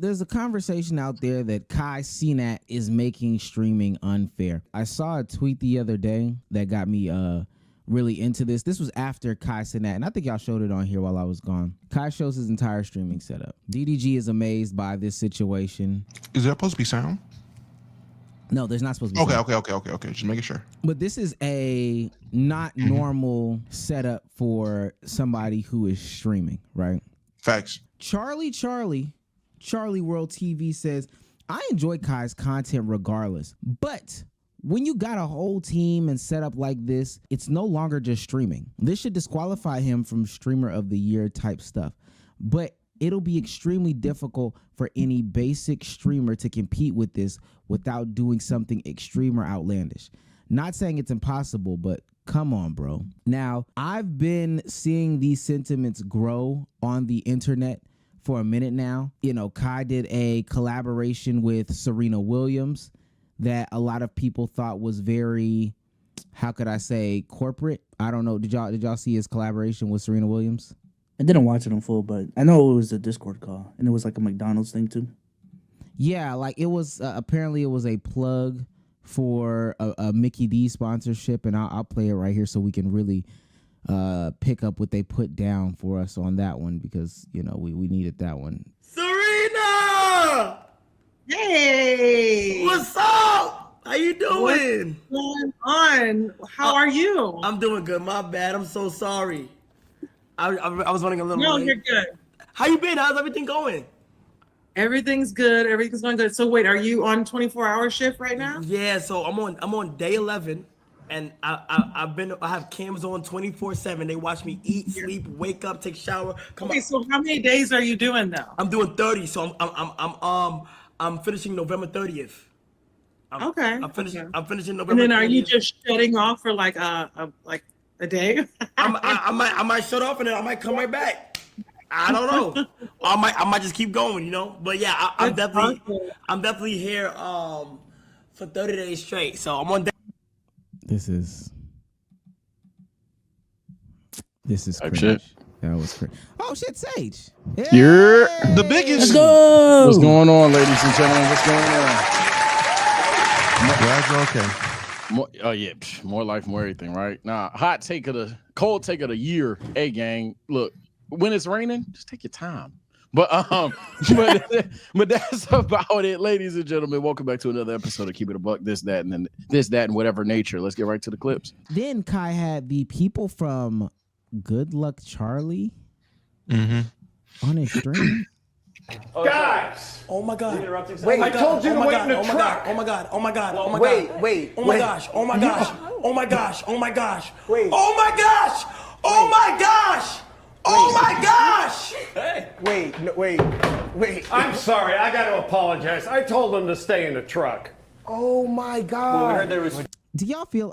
There's a conversation out there that Cenat is making streaming unfair. I saw a tweet the other day that got me really into this. This was after Cenat, and I think y'all showed it on here while I was gone. Shows his entire streaming setup. DDG is amazed by this situation. Is there supposed to be sound? No, there's not supposed to be sound. Okay. Just making sure. But this is a not normal setup for somebody who is streaming, right? Facts. Charlie World TV says, I enjoy Kai's content regardless, but when you got a whole team and setup like this, it's no longer just streaming. This should disqualify him from streamer of the year type stuff, but it'll be extremely difficult for any basic streamer to compete with this without doing something extreme or outlandish. Not saying it's impossible, but come on, bro. Now, I've been seeing these sentiments grow on the internet for a minute now. You know, Kai did a collaboration with Serena Williams that a lot of people thought was very, how could I say, corporate. I don't know. Did y'all see his collaboration with Serena Williams? I didn't watch it in full, but I know it was a Discord call, and it was like a McDonald's thing too. Yeah, like it was. Apparently, it was a plug for a Mickey D sponsorship, and I'll play it right here so we can really pick up what they put down for us on that one, because you know we needed that one. Serena, Hey, what's up? How you doing? what's going on? How are you? I'm doing good. My bad. I'm so sorry. I was running a little No, late. you're good. How you been? How's everything going? Everything's good. Everything's going good. So wait, are you on 24-hour shift right now? Yeah. So I'm on day 11, and I have cams on 24/7. They watch me eat, sleep, wake up, take shower. Okay, so how many days are you doing now? I'm doing 30. So I'm finishing November 30th. Okay. I'm finishing November. And then are 30th. you just shutting off for like a day? I might shut off and then I might come right back. I don't know. I might just keep going, you know. But yeah, I'm definitely here for 30 days straight. So I'm on day. This is cringe. Shit. That was cringe. Oh shit, Sage. You're the biggest. Let's go. What's going on, ladies and gentlemen? What's going on? Glad you're okay. More life, more everything, right? Nah, cold take of the year. Hey, gang, look, when it's raining, just take your time. But but that's about it, ladies and gentlemen. Welcome back to another episode of Keep It a Buck. This, that, and whatever nature. Let's get right to the clips. Then Kai had the people from Good Luck Charlie on his stream. Guys! Oh my God! Wait, I told you to wait in the truck. Oh my God! Oh my God! Oh my God! Wait. Oh my gosh! Oh my gosh! Oh my gosh! Oh my gosh! Wait. Oh my gosh! Oh my gosh! Oh my gosh! Hey. Wait. I'm sorry. I got to apologize. I told them to stay in the truck. Oh my God! Well, we heard there was. Do y'all feel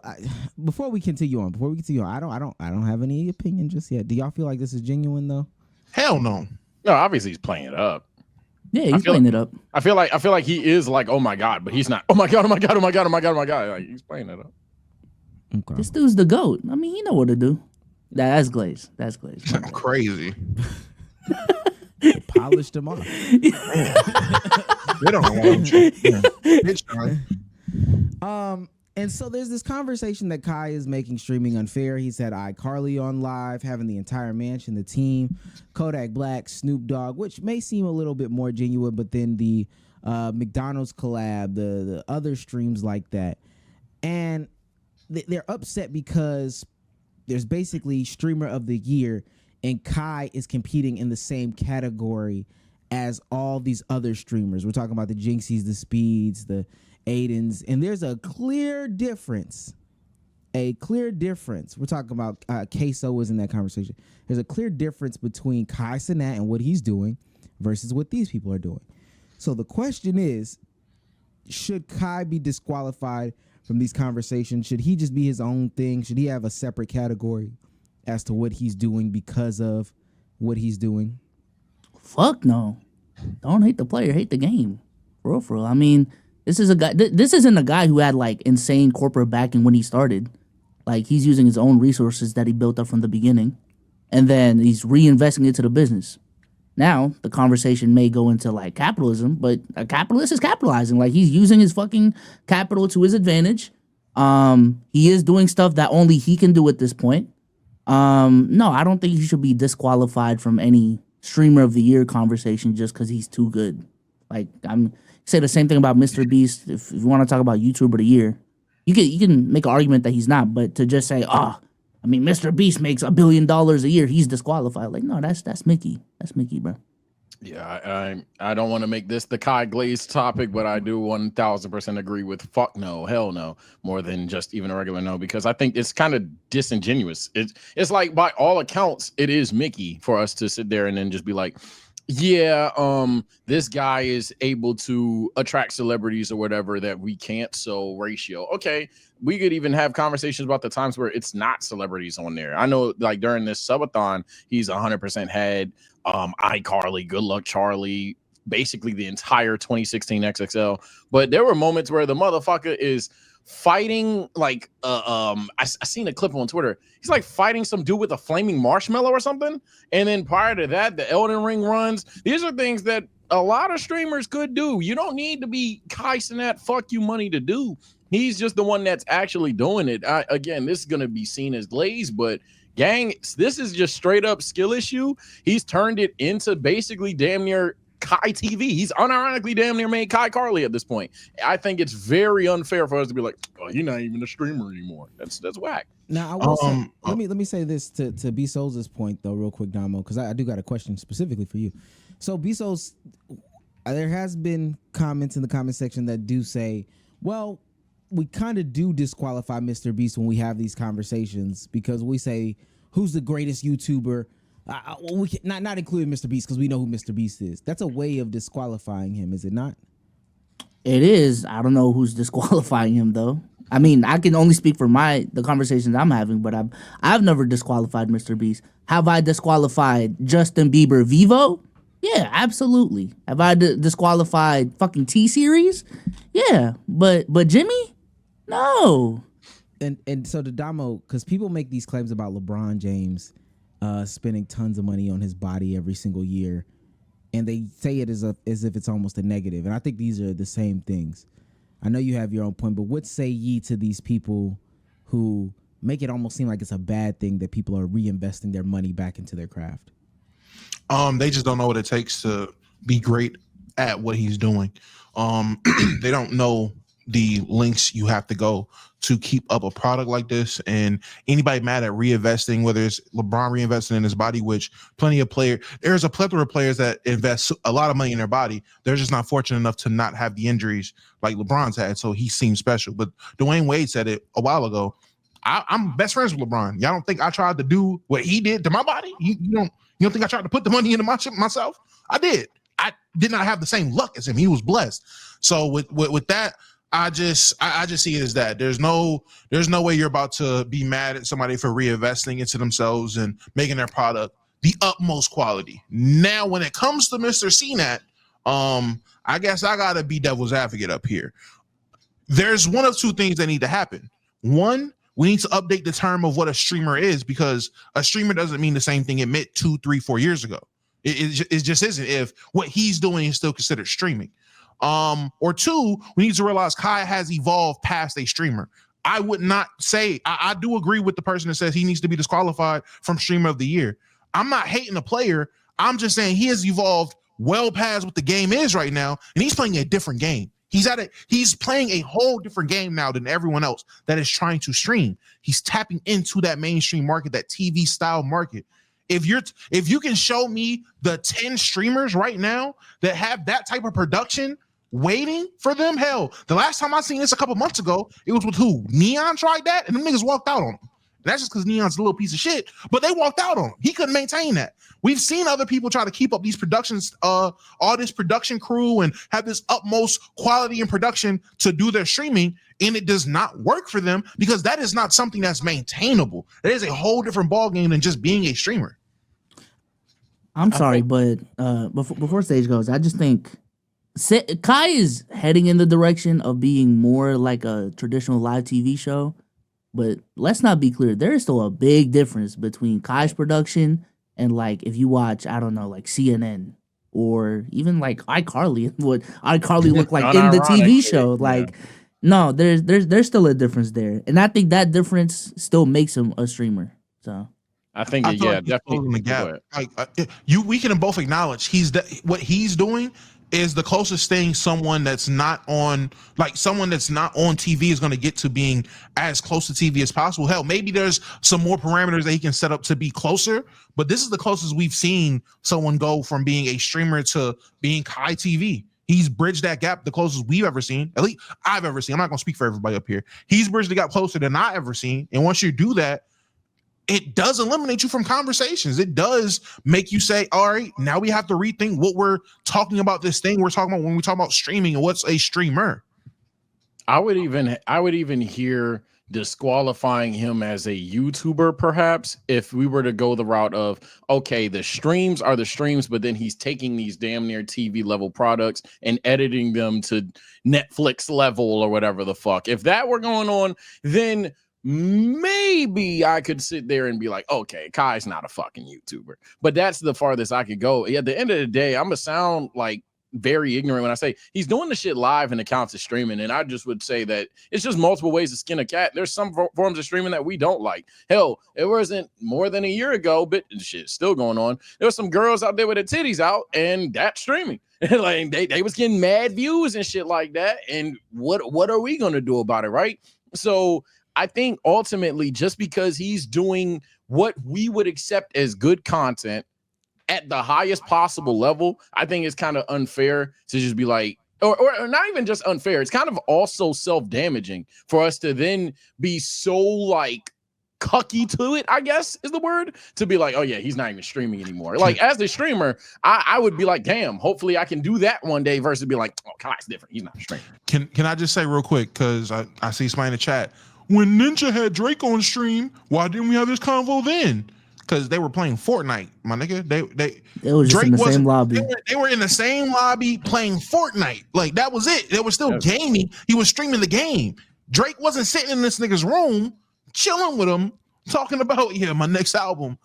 before we continue on? I don't have any opinion just yet. Do y'all feel like this is genuine though? Hell no. No, obviously he's playing it up. Yeah, he's playing it up. I feel like he is like, oh my God, but he's not. Oh my God. Like, he's playing it up. Okay. This dude's the GOAT. I mean, he know what to do. That's Glaze. Crazy. Polished him off. They don't want him. And so there's this conversation that Kai is making streaming unfair. He said iCarly on live, having the entire mansion, the team, Kodak Black, Snoop Dogg, which may seem a little bit more genuine, but then the McDonald's collab, the other streams like that. And they're upset because there's basically streamer of the year, and Kai is competing in the same category as all these other streamers. We're talking about the Jinxies, the Speeds, the Aidens, and there's a clear difference. We're talking about Queso was in that conversation. There's a clear difference between Kai Cenat and what he's doing versus what these people are doing. So the question is, should Kai be disqualified from these conversations? Should he just be his own thing? Should he have a separate category as to what he's doing because of what he's doing? Fuck no. Don't hate the player, hate the game. For real. I mean, this is a guy. This isn't a guy who had like insane corporate backing when he started. Like, he's using his own resources that he built up from the beginning, and then he's reinvesting into the business. Now the conversation may go into like capitalism, but a capitalist is capitalizing. Like he's using his fucking capital to his advantage. He is doing stuff that only he can do at this point. No, I don't think he should be disqualified from any streamer of the year conversation just because he's too good. Like say the same thing about Mr. Beast. If you want to talk about YouTuber of the year, you can make an argument that he's not, but to just say, I mean, Mr. Beast makes $1 billion a year, he's disqualified. Like, no, that's Mickey. That's Mickey, bro. Yeah, I don't want to make this the Kai Glaze topic, but I do 1000% agree with fuck no, hell no, more than just even a regular no, because I think it's kind of disingenuous. It's like by all accounts, it is Mickey for us to sit there and then just be like, yeah, this guy is able to attract celebrities or whatever that we can't. So ratio. Okay, we could even have conversations about the times where it's not celebrities on there. I know like during this subathon, he's 100% had iCarly, Good Luck Charlie, basically the entire 2016 XXL. But there were moments where the motherfucker is fighting like I seen a clip on Twitter. He's like fighting some dude with a flaming marshmallow or something. And then prior to that, the Elden Ring runs. These are things that a lot of streamers could do. You don't need to be Kai Cenat fuck you money to do. He's just the one that's actually doing it. Again, this is gonna be seen as glaze, but gang, this is just straight up skill issue. He's turned it into basically damn near Kai TV. He's unironically damn near made Kai Carly at this point. I think it's very unfair for us to be like, oh, you're not even a streamer anymore. That's whack. Now I will say, let me say this to B Souls' point though, real quick, Damo, because I do got a question specifically for you. So B Souls, there has been comments in the comment section that do say, well, we kind of do disqualify Mr. Beast when we have these conversations because we say who's the greatest YouTuber. We can, not including Mr. Beast because we know who Mr. Beast is. That's a way of disqualifying him, is it not? It is. I don't know who's disqualifying him though. I mean, I can only speak for the conversations I'm having, but I've never disqualified Mr. Beast. Have I disqualified Justin Bieber Vivo? Yeah, absolutely. Have I disqualified fucking T-Series? Yeah, but Jimmy? No. And so the Damo, because people make these claims about LeBron James spending tons of money on his body every single year, and they say it as if it's almost a negative. And I think these are the same things. I know you have your own point, but what say ye to these people who make it almost seem like it's a bad thing that people are reinvesting their money back into their craft? They just don't know what it takes to be great at what he's doing. They don't know the links you have to go to keep up a product like this. And anybody mad at reinvesting, whether it's LeBron reinvesting in his body, which there's a plethora of players that invest a lot of money in their body. They're just not fortunate enough to not have the injuries like LeBron's had. So he seems special. But Dwayne Wade said it a while ago. I'm best friends with LeBron. Y'all don't think I tried to do what he did to my body? You don't think I tried to put the money into myself? I did. I did not have the same luck as him. He was blessed. So with that, I just see it as that. There's no way you're about to be mad at somebody for reinvesting into themselves and making their product the utmost quality. Now, when it comes to Mr. Cenat, I guess I gotta be devil's advocate up here. There's one of two things that need to happen. One, we need to update the term of what a streamer is, because a streamer doesn't mean the same thing it meant 2, 3, 4 years ago. It just isn't if what he's doing is still considered streaming. Or two, we need to realize Kai has evolved past a streamer. I would not say, I do agree with the person that says he needs to be disqualified from streamer of the year. I'm not hating the player. I'm just saying he has evolved well past what the game is right now, and he's playing a different game. He's playing a whole different game now than everyone else that is trying to stream. He's tapping into that mainstream market, that TV style market. If you can show me the 10 streamers right now that have that type of production waiting for them, hell, the last time I seen this a couple months ago, it was with who? Neon tried that, and them niggas walked out on him. And that's just because Neon's a little piece of shit, but they walked out on him. He couldn't maintain that. We've seen other people try to keep up these productions, all this production crew, and have this utmost quality in production to do their streaming, and it does not work for them because that is not something that's maintainable. That is a whole different ballgame than just being a streamer. I'm sorry, but before Stage goes, I just think Kai is heading in the direction of being more like a traditional live TV show. But let's not be clear. There is still a big difference between Kai's production And like if you watch, I don't know, like CNN or even like iCarly, what iCarly look like in the TV show, like no, there's still a difference there, and I think that difference still makes him a streamer. So I think, I feel yeah, like he's definitely. closing the Go gap. ahead. Like we can both acknowledge what he's doing is the closest thing someone that's not on TV is going to get to being as close to TV as possible. Hell, maybe there's some more parameters that he can set up to be closer, but this is the closest we've seen someone go from being a streamer to being high TV. He's bridged that gap the closest we've ever seen, at least I've ever seen. I'm not going to speak for everybody up here. He's bridged the gap closer than I ever seen. And once you do that, it does eliminate you from conversations. It does make you say, all right, now we have to rethink what we're talking about, this thing we're talking about when we talk about streaming and what's a streamer. I would even hear disqualifying him as a YouTuber, perhaps, if we were to go the route of, okay, the streams are the streams, but then he's taking these damn near TV level products and editing them to Netflix level or whatever the fuck. If that were going on, then maybe I could sit there and be like, okay, Kai's not a fucking YouTuber. But that's the farthest I could go. At the end of the day, I'm gonna sound like very ignorant when I say he's doing the shit live and the counts as streaming. And I just would say that it's just multiple ways to skin a cat. There's some forms of streaming that we don't like. Hell, it wasn't more than a year ago, but shit still going on. There were some girls out there with their titties out, and that's streaming. Like they was getting mad views and shit like that. And what are we gonna do about it, right? So I think ultimately, just because he's doing what we would accept as good content at the highest possible level, I think it's kind of unfair to just be like, or not even just unfair. It's kind of also self-damaging for us to then be so like cucky to it, I guess is the word, to be like, oh yeah, he's not even streaming anymore. Like as a streamer, I would be like, damn, hopefully I can do that one day versus be like, oh, Kai's different. He's not streaming. Can I just say real quick, because I see somebody in the chat, when Ninja had Drake on stream, why didn't we have this convo then? Because they were playing Fortnite, my nigga. It was just in the same lobby. They were in the same lobby playing Fortnite. Like that was it. They were still gaming. He was streaming the game. Drake wasn't sitting in this nigga's room, chilling with him, talking about, yeah, my next album,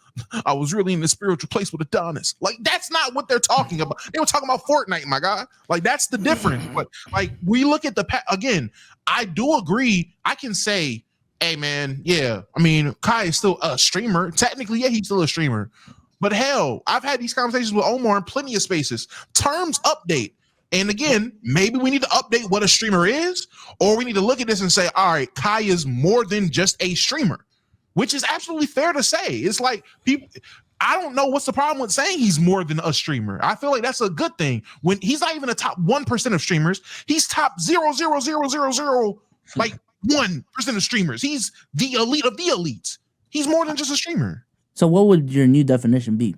I was really in the spiritual place with Adonis. Like that's not what they're talking about. They were talking about Fortnite, my guy. Like that's the difference. But like we look at again, I do agree. I can say, hey man, yeah, I mean, Kai is still a streamer. Technically, yeah, he's still a streamer. But hell, I've had these conversations with Omar in plenty of spaces. Terms update. And again, maybe we need to update what a streamer is, or we need to look at this and say, all right, Kai is more than just a streamer, which is absolutely fair to say. It's like people, I don't know what's the problem with saying he's more than a streamer. I feel like that's a good thing. When he's not even a top 1% of streamers, he's top 0.00000 like 1% of streamers. He's the elite of the elites. He's more than just a streamer. So what would your new definition be?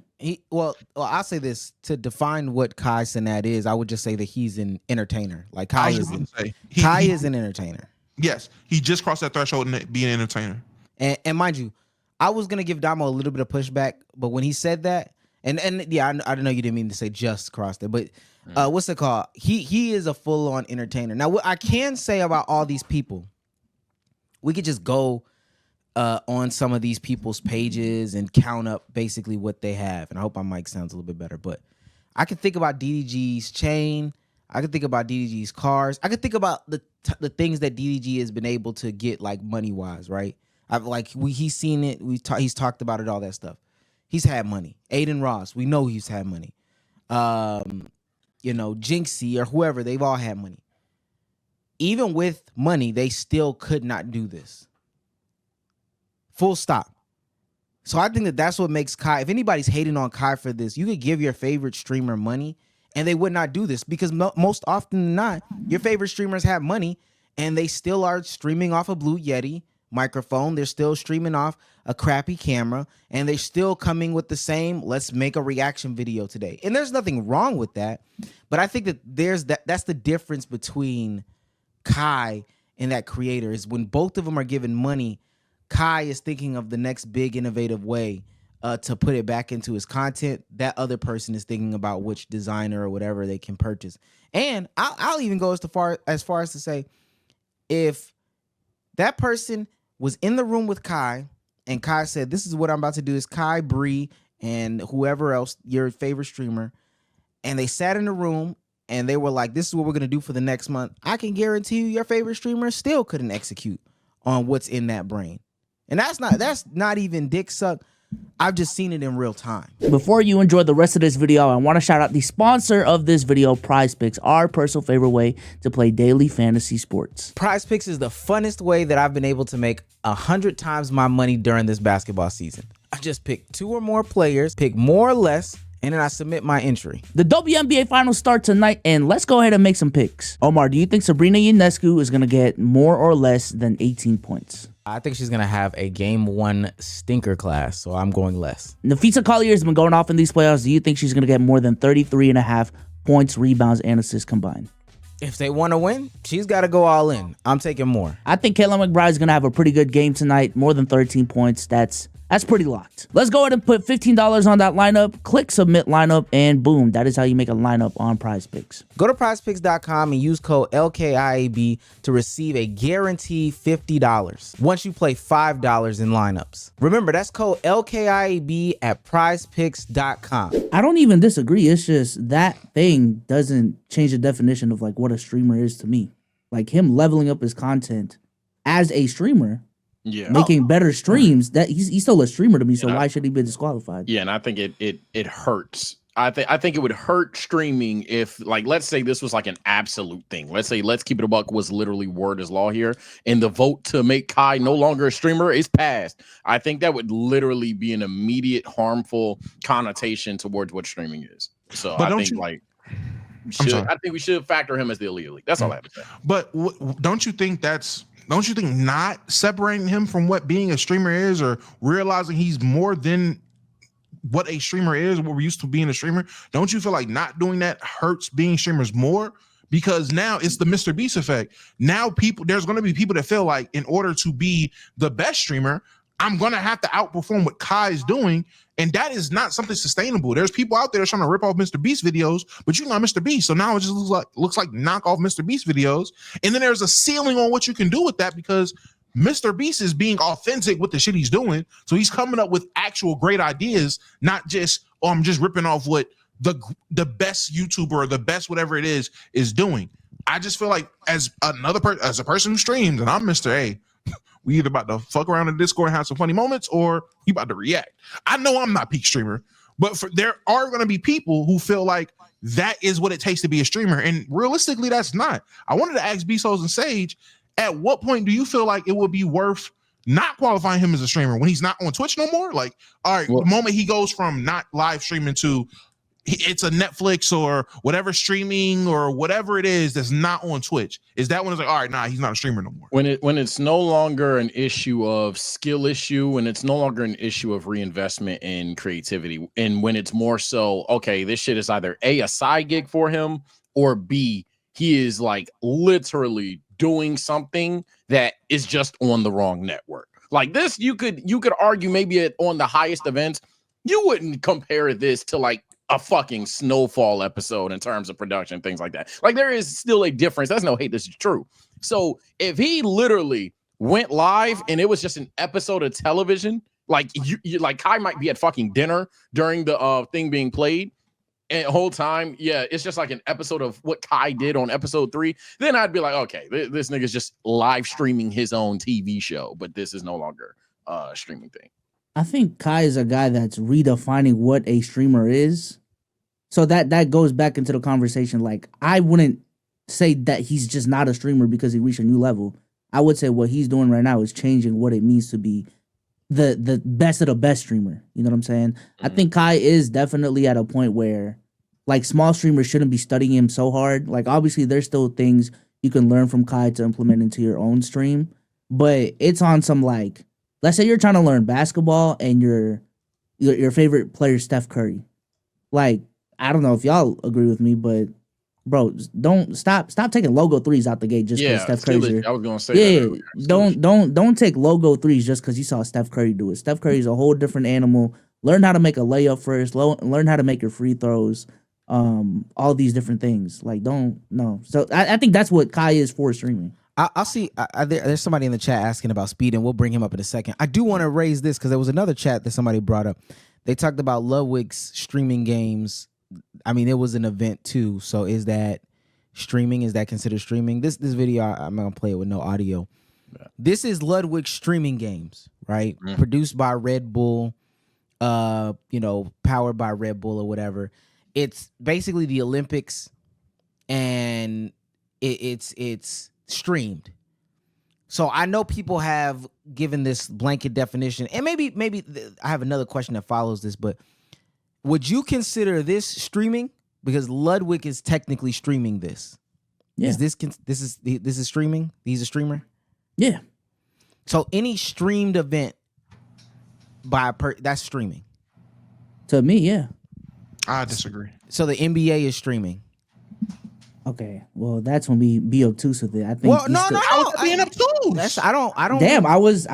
Well, I'll say this. To define what Kai Cenat is, I would just say that he's an entertainer. Like Kai is an entertainer. Yes, he just crossed that threshold and being an entertainer. And mind you, I was gonna give Damo a little bit of pushback, but when he said that, and yeah, I don't know you didn't mean to say just crossed it, but what's it called? He is a full-on entertainer. Now, what I can say about all these people, we could just go on some of these people's pages and count up basically what they have. And I hope my mic sounds a little bit better, but I could think about DDG's chain. I could think about DDG's cars. I could think about the things that DDG has been able to get, like money-wise, right? He's seen it. He's talked about it, all that stuff. He's had money. Aiden Ross, we know he's had money. Jinxie or whoever, they've all had money. Even with money, they still could not do this. Full stop. So I think that's what makes Kai, if anybody's hating on Kai for this, you could give your favorite streamer money and they would not do this, because most often than not, your favorite streamers have money and they still are streaming off a Blue Yeti microphone. They're still streaming off a crappy camera, and they're still coming with the same, let's make a reaction video today. And there's nothing wrong with that, but I think that that's the difference between Kai and that creator, is when both of them are given money, Kai is thinking of the next big innovative way to put it back into his content. That other person is thinking about which designer or whatever they can purchase. And I'll even go as far as to say, if that person was in the room with Kai and Kai said, this is what I'm about to do, is Kai, Bree, and whoever else, your favorite streamer, and they sat in a room and they were like, this is what we're going to do for the next month, I can guarantee you your favorite streamer still couldn't execute on what's in that brain. And that's not even dick suck. I've just seen it in real time. Before you enjoy the rest of this video, I want to shout out the sponsor of this video, Prize Picks, our personal favorite way to play daily fantasy sports. Prize Picks is the funnest way that I've been able to make 100 times my money during this basketball season. I just pick 2 or more players, pick more or less, and then I submit my entry. The WNBA finals start tonight, and let's go ahead and make some picks. Omar, do you think Sabrina Ionescu is going to get more or less than 18 points? I think she's going to have a game 1 stinker class, so I'm going less. Nafisa Collier has been going off in these playoffs. Do you think she's going to get more than 33.5 points, rebounds, and assists combined? If they want to win, she's got to go all in. I'm taking more. I think Kayla McBride is going to have a pretty good game tonight, more than 13 points. That's pretty locked. Let's go ahead and put $15 on that lineup, click submit lineup, and boom, that is how you make a lineup on Prize Picks. Go to prizepicks.com and use code LKIAB to receive a guaranteed $50 once you play $5 in lineups. Remember, that's code LKIAB at prizepicks.com. I don't even disagree. It's just that thing doesn't change the definition of like what a streamer is to me. Like him leveling up his content as a streamer, making better streams, that he's still a streamer to me, so why should he be disqualified? Yeah, and I think it hurts. I think it would hurt streaming if, like, let's say this was like an absolute thing. Let's say Let's Keep It a Buck was literally word is law here, and the vote to make Kai no longer a streamer is passed. I think that would literally be an immediate harmful connotation towards what streaming is. So I think we should factor him as the elite. That's all I have to say. But don't you think not separating him from what being a streamer is, or realizing he's more than what a streamer is, what we're used to being a streamer, don't you feel like not doing that hurts being streamers more? Because now it's the Mr. Beast effect. Now there's going to be people that feel like in order to be the best streamer, I'm going to have to outperform what Kai is doing. And that is not something sustainable. There's people out there trying to rip off Mr. Beast videos, but you're not Mr. Beast. So now it just looks like knockoff Mr. Beast videos. And then there's a ceiling on what you can do with that, because Mr. Beast is being authentic with the shit he's doing. So he's coming up with actual great ideas, not just, oh, I'm just ripping off what the best YouTuber or the best whatever it is doing. I just feel like as a person who streams, and I'm Mr. A, we either about to fuck around in Discord and have some funny moments, or you about to react. I know I'm not peak streamer, but there are going to be people who feel like that is what it takes to be a streamer. And realistically, that's not. I wanted to ask Bezos and Sage, at what point do you feel like it would be worth not qualifying him as a streamer when he's not on Twitch no more? Like, all right, the moment he goes from not live streaming to it's a Netflix or whatever streaming or whatever it is that's not on Twitch, is that when it's like, all right, nah, he's not a streamer no more? When it's no longer an issue of skill issue, and it's no longer an issue of reinvestment in creativity, and when it's more so, okay, this shit is either a side gig for him, or B, he is like literally doing something that is just on the wrong network. Like this, you could argue maybe on the highest events, you wouldn't compare this to like a fucking Snowfall episode in terms of production, things like that. Like there is still a difference. That's no hate. This is true. So if he literally went live and it was just an episode of television, like you like Kai might be at fucking dinner during the thing being played, and the whole time, yeah, it's just like an episode of what Kai did on episode 3. Then I'd be like, okay, this nigga's just live streaming his own TV show, but this is no longer a streaming thing. I think Kai is a guy that's redefining what a streamer is. So that goes back into the conversation. Like, I wouldn't say that he's just not a streamer because he reached a new level. I would say what he's doing right now is changing what it means to be the best of the best streamer. You know what I'm saying? I think Kai is definitely at a point where, like, small streamers shouldn't be studying him so hard. Like, obviously, there's still things you can learn from Kai to implement into your own stream. But it's on some, like, let's say you're trying to learn basketball and your favorite player is Steph Curry. Like, I don't know if y'all agree with me, but bro, don't stop taking logo threes out the gate just because Steph Curry's here. I was gonna say that earlier. Don't take logo threes just because you saw Steph Curry do it. Steph Curry's a whole different animal. Learn how to make a layup first. Learn how to make your free throws. All these different things. Like, So I think that's what Kai is for streaming. I'll see. There's somebody in the chat asking about speed, and we'll bring him up in a second. I do want to raise this because there was another chat that somebody brought up. They talked about Ludwig's streaming games. I mean, it was an event too. So is that streaming? Is that considered streaming? This video, I'm gonna play it with no audio. Yeah. This is Ludwig's streaming games, right? Produced by Red Bull, powered by Red Bull or whatever. It's basically the Olympics, and it's streamed. So I know people have given this blanket definition, and maybe I have another question that follows this, but would you consider this streaming? Because Ludwig is technically streaming this. Yeah. Is this is streaming? He's a streamer? Yeah. So any streamed event that's streaming. To me, yeah. I disagree. So the NBA is streaming. Okay, well, that's when we be obtuse with it. I think. Well, no. Being obtuse. I don't. Damn, I was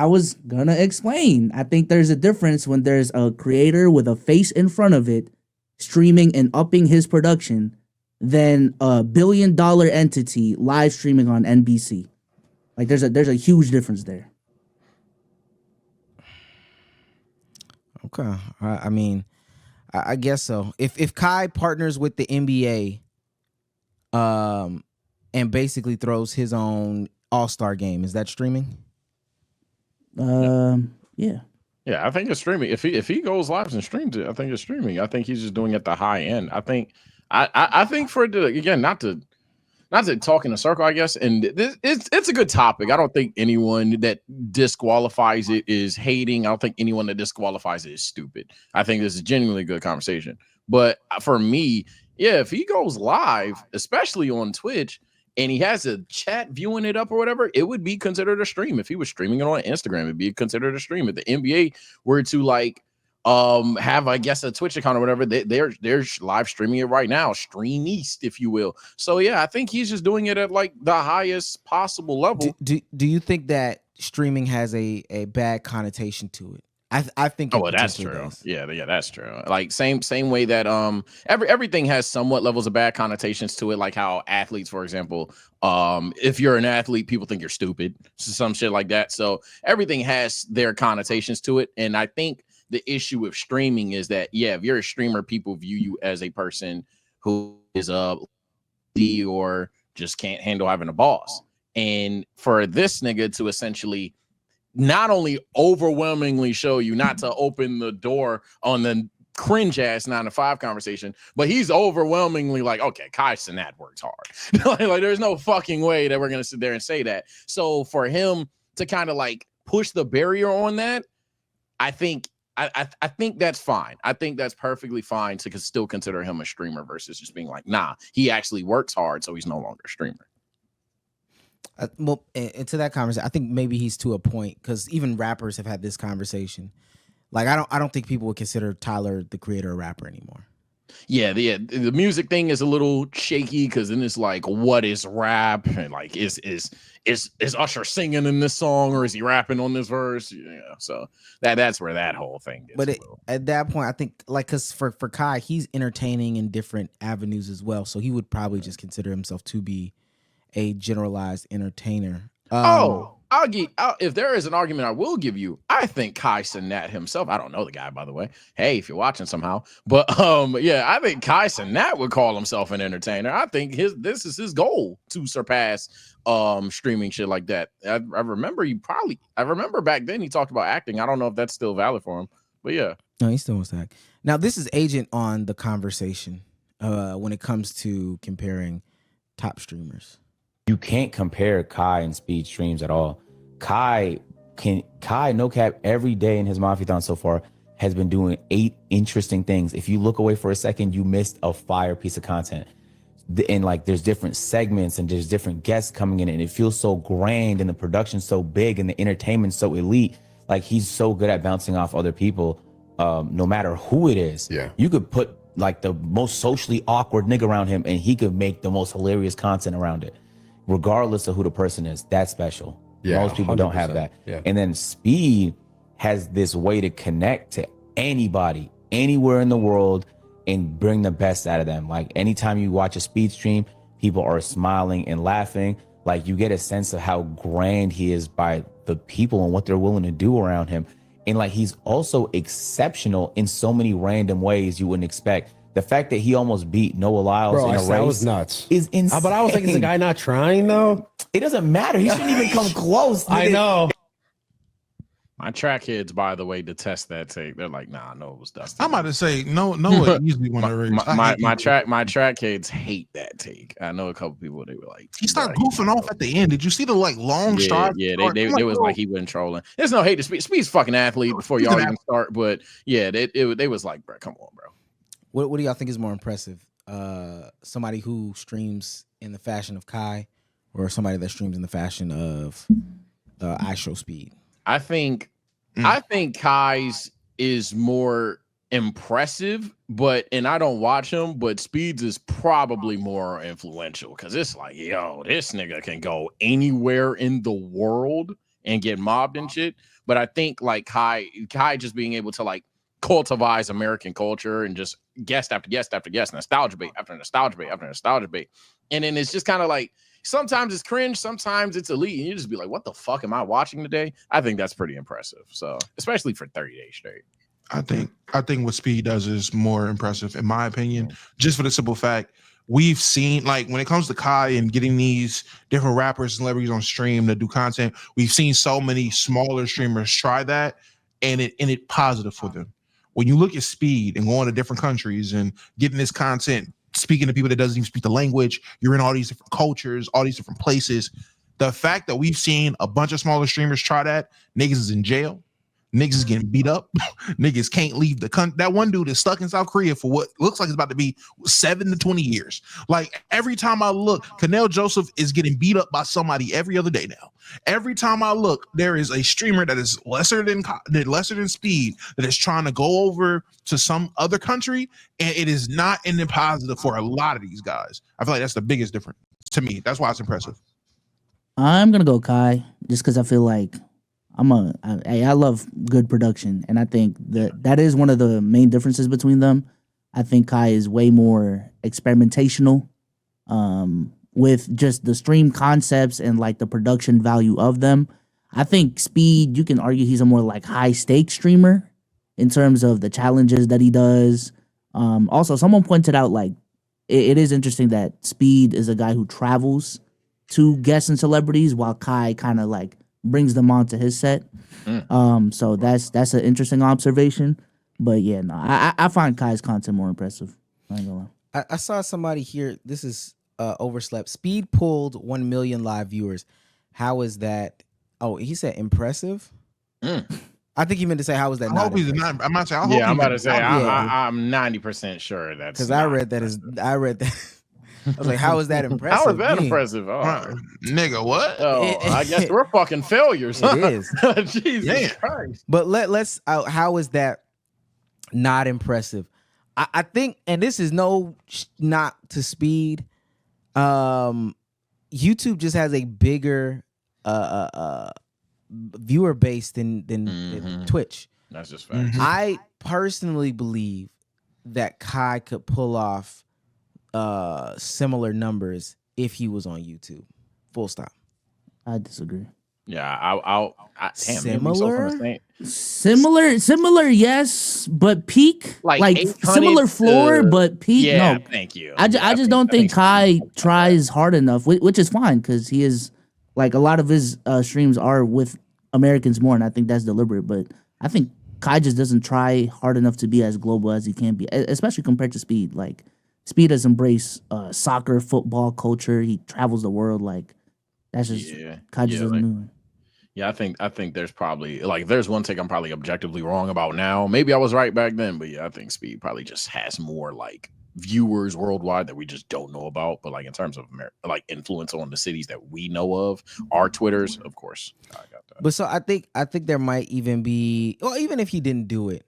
gonna explain. I think there's a difference when there's a creator with a face in front of it, streaming and upping his production, than a $1 billion entity live streaming on NBC. Like, there's a huge difference there. Okay, I mean, I guess so. If Kai partners with the NBA. And basically throws his own all-star game. Is that streaming? Yeah. Yeah, I think it's streaming. If he goes live and streams it, I think it's streaming. I think he's just doing it at the high end. I think for it to, again, not to talk in a circle, I guess. And it's a good topic. I don't think anyone that disqualifies it is hating. I don't think anyone that disqualifies it is stupid. I think this is a genuinely good conversation. But for me, yeah, if he goes live, especially on Twitch, and he has a chat viewing it up or whatever, it would be considered a stream. If he was streaming it on Instagram, it'd be considered a stream. If the NBA were to have, I guess, a Twitch account or whatever, they're live streaming it right now, stream east, if you will. So yeah, I think he's just doing it at like the highest possible level. Do you think that streaming has a bad connotation to it? I think. Oh, well, that's true. Does. Yeah, that's true. Like same way that everything has somewhat levels of bad connotations to it. Like how athletes, for example, if you're an athlete, people think you're stupid, some shit like that. So everything has their connotations to it, and I think the issue with streaming is that if you're a streamer, people view you as a person who is a or just can't handle having a boss. And for this nigga to essentially not only overwhelmingly show you not to open the door on the cringe ass 9-to-5 conversation, but he's overwhelmingly like, okay, Kai Cenat works hard. like there's no fucking way that we're gonna sit there and say that. So for him to kind of like push the barrier on that, I think that's fine. I think that's perfectly fine to still consider him a streamer versus just being like, nah, he actually works hard, so he's no longer a streamer. Well, and to that conversation, I think maybe he's to a point, because even rappers have had this conversation. Like, I don't think people would consider Tyler, the creator, a rapper anymore. Yeah, the music thing is a little shaky, because then it's like, what is rap? And like, is Usher singing in this song, or is he rapping on this verse? Yeah, so that's where that whole thing is. But at that point, I think, like, because for Kai, he's entertaining in different avenues as well, so he would probably just consider himself to be a generalized entertainer. If there is an argument I will give you, I think Kai Cenat himself, I don't know the guy, by the way. Hey, if you're watching somehow, but I think Kai Cenat would call himself an entertainer. I think this is his goal, to surpass streaming shit like that. I remember back then he talked about acting. I don't know if that's still valid for him, but yeah. No, he still wants to act. Now, this is Agent on the conversation when it comes to comparing top streamers. You can't compare Kai and Speed streams at all. Kai, no cap, every day in his Mafia-thon so far has been doing 8 interesting things. If you look away for a second, you missed a fire piece of content. And like, there's different segments and there's different guests coming in, and it feels so grand, and the production's so big and the entertainment's so elite. Like, he's so good at bouncing off other people, no matter who it is. Yeah. You could put like the most socially awkward nigga around him, and he could make the most hilarious content around it, regardless of who the person is. That's special. Yeah, most people 100%. Don't have that. Yeah. And then Speed has this way to connect to anybody, anywhere in the world, and bring the best out of them. Like, anytime you watch a Speed stream, people are smiling and laughing. Like, you get a sense of how grand he is by the people and what they're willing to do around him. And like he's also exceptional in so many random ways you wouldn't expect. The fact that he almost beat Noah Lyles in a race that was nuts. is insane. But I was like, is the guy not trying though? It doesn't matter. He shouldn't even come close. I know. My track kids, by the way, detest that take. They're like, nah, no, it was Dustin. I'm about to say Noah easily won the race. My track kids hate that take. I know a couple people, they were like, he started goofing off at the end. Did you see the like long stride? Yeah, they was like he wasn't trolling. There's no hate to Speed. Speed's fucking athlete before y'all even start, but yeah, they was like, bro, come on, bro. What do y'all think is more impressive? Somebody who streams in the fashion of Kai, or somebody that streams in the fashion of I Show Speed? I think Kai's is more impressive, and I don't watch him, but Speed's is probably more influential because it's like, yo, this nigga can go anywhere in the world and get mobbed and shit. But I think like Kai just being able to like cultivize American culture and just guest after guest after guest, nostalgia bait after nostalgia bait after nostalgia bait. And then it's just kind of like, sometimes it's cringe, sometimes it's elite, and you just be like, what the fuck am I watching today? I think that's pretty impressive. So, especially for 30 days straight. I think what Speed does is more impressive, in my opinion, just for the simple fact we've seen, like, when it comes to Kai and getting these different rappers and celebrities on stream to do content, we've seen so many smaller streamers try that, and it positive for them. When you look at Speed and going to different countries and getting this content, speaking to people that doesn't even speak the language, you're in all these different cultures, all these different places. The fact that we've seen a bunch of smaller streamers try that, niggas is in jail, niggas is getting beat up, niggas can't leave the country. That one dude is stuck in South Korea for what looks like it's about to be 7 to 20 years. Like every time I look, Canel Joseph is getting beat up by somebody every other day now. Every time I look, there is a streamer that is lesser than Speed that is trying to go over to some other country, and it is not in the positive for a lot of these guys. I feel like that's the biggest difference to me. That's why it's impressive. I'm gonna go Kai just because I feel like I love good production, and I think that is one of the main differences between them. I think Kai is way more experimentational with just the stream concepts and like the production value of them. I think Speed, you can argue he's a more like high stake streamer in terms of the challenges that he does. Also, someone pointed out like it is interesting that Speed is a guy who travels to guests and celebrities, while Kai kind of like brings them onto his set. So that's an interesting observation. But yeah, no, I find Kai's content more impressive. I ain't gonna lie. I saw somebody here. This is overslept. Speed pulled 1 million live viewers. How is that? Oh, he said impressive. I think he meant to say how is that? I hope he's not. I'm about to say. I'm 90% sure that's because I read that. I was like, how is that impressive? How is that impressive? Nigga, what? I guess we're fucking failures. It is. Jesus Christ. But let's how is that not impressive? I think, and this is not to Speed. YouTube just has a bigger viewer base than Twitch. That's just facts. I personally believe that Kai could pull off similar numbers if he was on YouTube. Full stop. I disagree. Yeah, Similar, yes, but peak like similar floor, but peak. Yeah, no, thank you. I just don't think Kai tries hard enough, which is fine because he is like a lot of his streams are with Americans more, and I think that's deliberate. But I think Kai just doesn't try hard enough to be as global as he can be, especially compared to Speed. Like Speed has embraced soccer, football culture. He travels the world. Like that's just Kai just doesn't do it. Yeah, I think there's probably like there's one take I'm probably objectively wrong about now. Maybe I was right back then, but yeah, I think Speed probably just has more like viewers worldwide that we just don't know about. But like in terms of like influence on the cities that we know of, our Twitters, of course, I got that. But so I think there might even be, well, even if he didn't do it,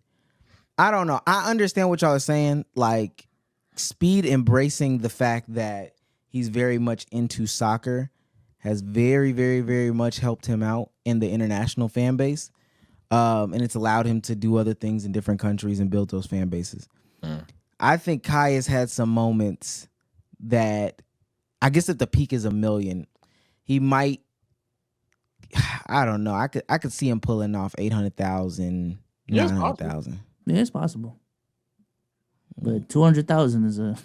I don't know. I understand what y'all are saying. Like Speed embracing the fact that he's very much into soccer has very, very, very much helped him out in the international fan base. And it's allowed him to do other things in different countries and build those fan bases. I think Kai has had some moments that, I guess if the peak is 1 million, he might I don't know. I could see him pulling off 800,000, Yeah, it's 900,000. Yeah, it's possible. But 200,000 is a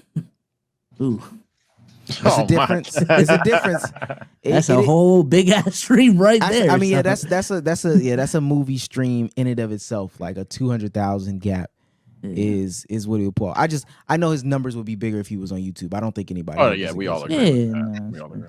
ooh. It's a difference. It's a difference. That's a whole big ass stream right there. I mean, yeah, son. that's a movie stream in and of itself. Like a 200,000 gap is what he would pull. I know his numbers would be bigger if he was on YouTube. I don't think anybody. Oh yeah, we all agree. Yeah, with that. no, We all agree.